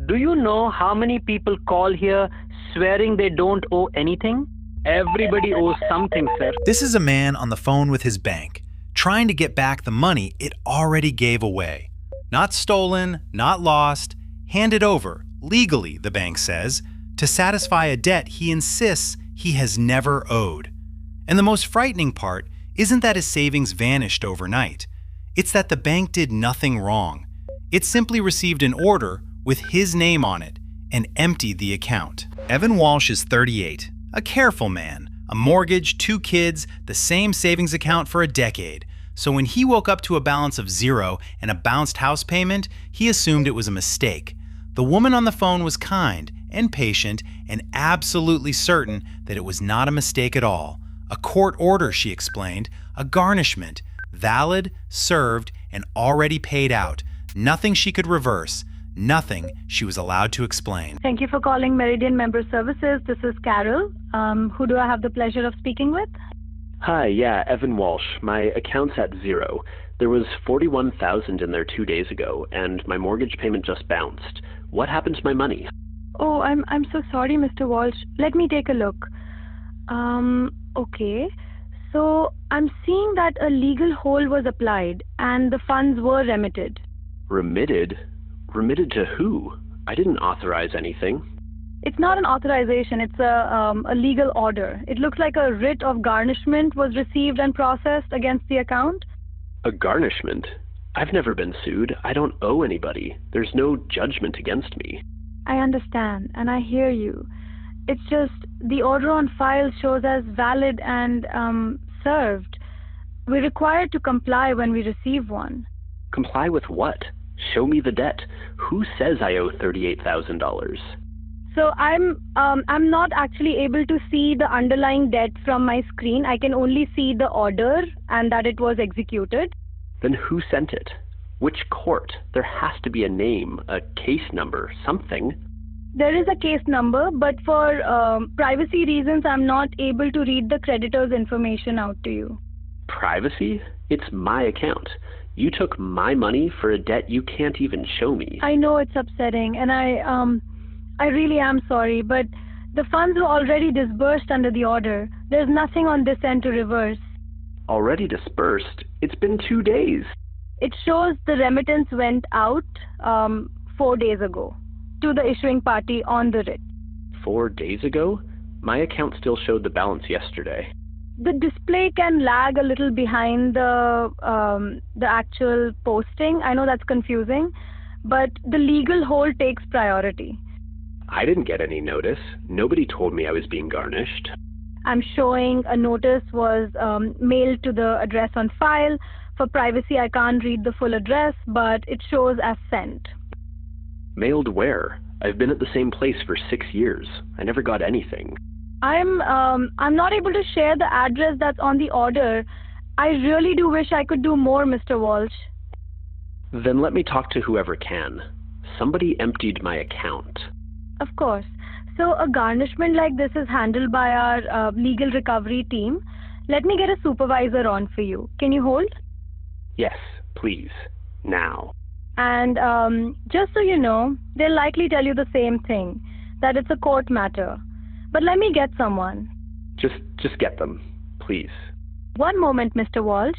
Do you know how many people call here swearing they don't owe anything? Everybody owes something, sir. This is a man on the phone with his bank, trying to get back the money it already gave away. Not stolen, not lost, handed over, legally, the bank says, to satisfy a debt he insists he has never owed. And the most frightening part isn't that his savings vanished overnight. It's that the bank did nothing wrong. It simply received an order with his name on it and emptied the account. Evan Walsh is 38, a careful man, a mortgage, 2 kids, the same savings account for a decade. So when he woke up to a balance of 0 and a bounced house payment, he assumed it was a mistake. The woman on the phone was kind and patient and absolutely certain that it was not a mistake at all. A court order, she explained, a garnishment, valid, served, and already paid out. Nothing she could reverse, nothing she was allowed to explain. Thank you for calling Meridian Member Services. This is Carol. Who do I have the pleasure of speaking with? Hi, yeah, Evan Walsh. My account's at 0. There was $41,000 in there 2 days ago, and my mortgage payment just bounced. What happened to my money? Oh, I'm so sorry, Mr. Walsh. Let me take a look. Okay. So I'm seeing that a legal hold was applied and the funds were remitted. Remitted? Remitted to who? I didn't authorize anything. It's not an authorization, it's a legal order. It looks like a writ of garnishment was received and processed against the account. A garnishment? I've never been sued. I don't owe anybody. There's no judgment against me. I understand, and I hear you. It's just the order on file shows as valid and served. We're required to comply when we receive one. Comply with what? Show me the debt. Who says I owe $38,000? So I'm not actually able to see the underlying debt from my screen. I can only see the order and that it was executed. Then who sent it? Which court? There has to be a name, a case number, something. There is a case number, but for privacy reasons, I'm not able to read the creditor's information out to you. Privacy? It's my account. You took my money for a debt you can't even show me. I know it's upsetting, and I really am sorry, but the funds were already disbursed under the order. There's nothing on this end to reverse. Already disbursed? It's been 2 days. It shows the remittance went out 4 days ago to the issuing party on the writ. 4 days ago? My account still showed the balance yesterday. The display can lag a little behind the actual posting. I know that's confusing, but the legal hold takes priority. I didn't get any notice. Nobody told me I was being garnished. I'm showing a notice was mailed to the address on file. For privacy, I can't read the full address, but it shows as sent. Mailed where? I've been at the same place for 6 years. I never got anything. I'm not able to share the address that's on the order. I really do wish I could do more, Mr. Walsh. Then let me talk to whoever can. Somebody emptied my account. Of course. So a garnishment like this is handled by our legal recovery team. Let me get a supervisor on for you. Can you hold? Yes, please. Now. And just so you know, they'll likely tell you the same thing, that it's a court matter. But let me get someone. Just get them, please. One moment, Mr. Walsh.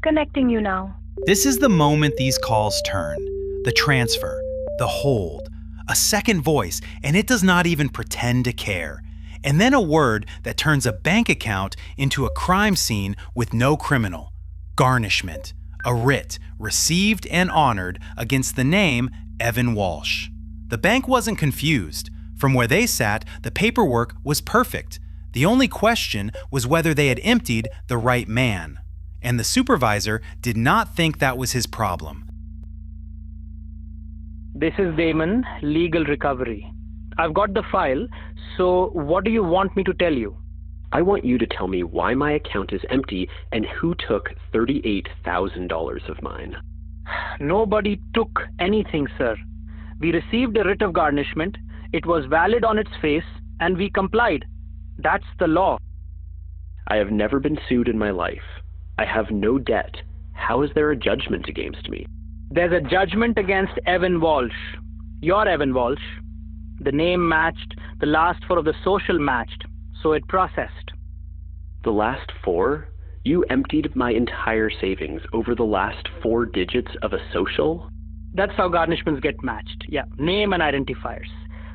Connecting you now. This is the moment these calls turn. The transfer, the hold, a second voice, and it does not even pretend to care. And then a word that turns a bank account into a crime scene with no criminal. Garnishment, a writ received and honored against the name Evan Walsh. The bank wasn't confused. From where they sat, the paperwork was perfect. The only question was whether they had emptied the right man. And the supervisor did not think that was his problem. This is Damon, Legal Recovery. I've got the file, so what do you want me to tell you? I want you to tell me why my account is empty and who took $38,000 of mine. Nobody took anything, sir. We received a writ of garnishment, it was valid on its face, and we complied. That's the law. I have never been sued in my life. I have no debt. How is there a judgment against me? There's a judgment against Evan Walsh. Your Evan Walsh. The name matched, the last four of the social matched, so it processed. The last four? You emptied my entire savings over the last 4 digits of a social? That's how garnishments get matched. Yeah, name and identifiers.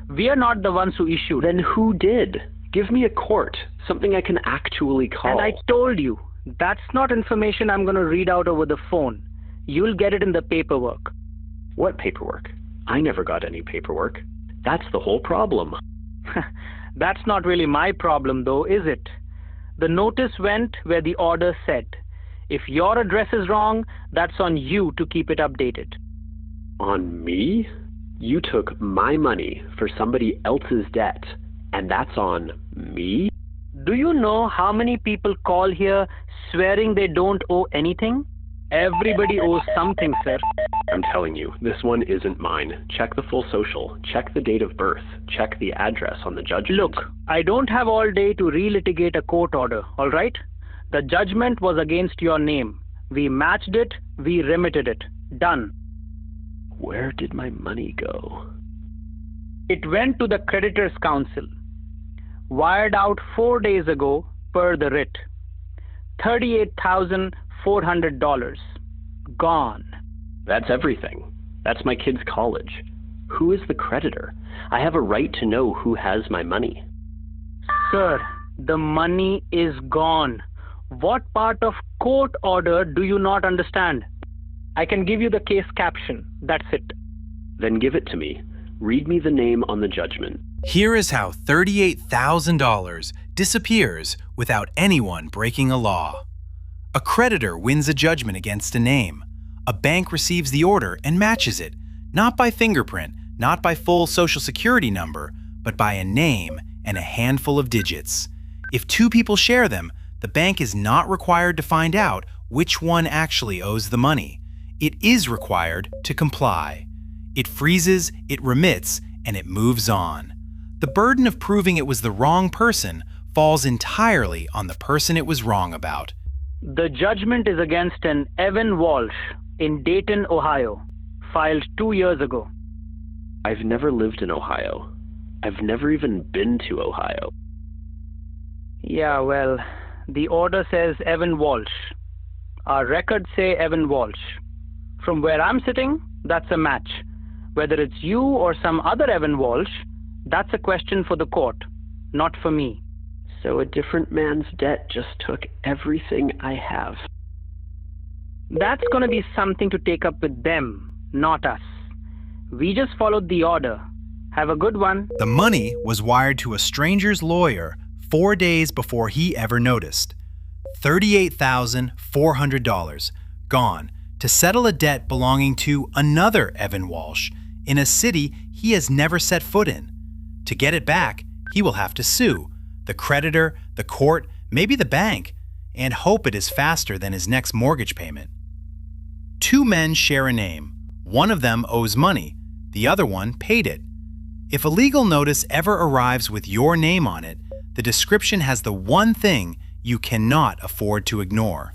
We are not the ones who issued. Then who did? Give me a court, something I can actually call. And I told you, that's not information I'm going to read out over the phone. You'll get it in the paperwork. What paperwork? I never got any paperwork. That's the whole problem. That's not really my problem, though, is it? The notice went where the order said. If your address is wrong, that's on you to keep it updated. On me? You took my money for somebody else's debt, and that's on me? Do you know how many people call here swearing they don't owe anything? Everybody owes something, sir. I'm telling you, this one isn't mine. Check the full social. Check the date of birth. Check the address on the judgment. Look, I don't have all day to relitigate a court order, all right? The judgment was against your name. We matched it, we remitted it. Done. Where did my money go? It went to the Creditors' Council. Wired out 4 days ago per the writ. $38,400. Gone. That's everything. That's my kid's college. Who is the creditor? I have a right to know who has my money. Sir, the money is gone. What part of court order do you not understand? I can give you the case caption. That's it. Then give it to me. Read me the name on the judgment. Here is how $38,000 disappears without anyone breaking a law. A creditor wins a judgment against a name. A bank receives the order and matches it, not by fingerprint, not by full social security number, but by a name and a handful of digits. If 2 people share them, the bank is not required to find out which one actually owes the money. It is required to comply. It freezes, it remits, and it moves on. The burden of proving it was the wrong person falls entirely on the person it was wrong about. The judgment is against an Evan Walsh in Dayton, Ohio, filed 2 years ago. I've never lived in Ohio. I've never even been to Ohio. Yeah, well, the order says Evan Walsh. Our records say Evan Walsh. From where I'm sitting, that's a match. Whether it's you or some other Evan Walsh, that's a question for the court, not for me. So a different man's debt just took everything I have. That's going to be something to take up with them, not us. We just followed the order. Have a good one. The money was wired to a stranger's lawyer 4 days before he ever noticed. $38,400 gone to settle a debt belonging to another Evan Walsh in a city he has never set foot in. To get it back, he will have to sue the creditor, the court, maybe the bank, and hope it is faster than his next mortgage payment. 2 men share a name. One of them owes money, the other one paid it. If a legal notice ever arrives with your name on it, the description has the one thing you cannot afford to ignore.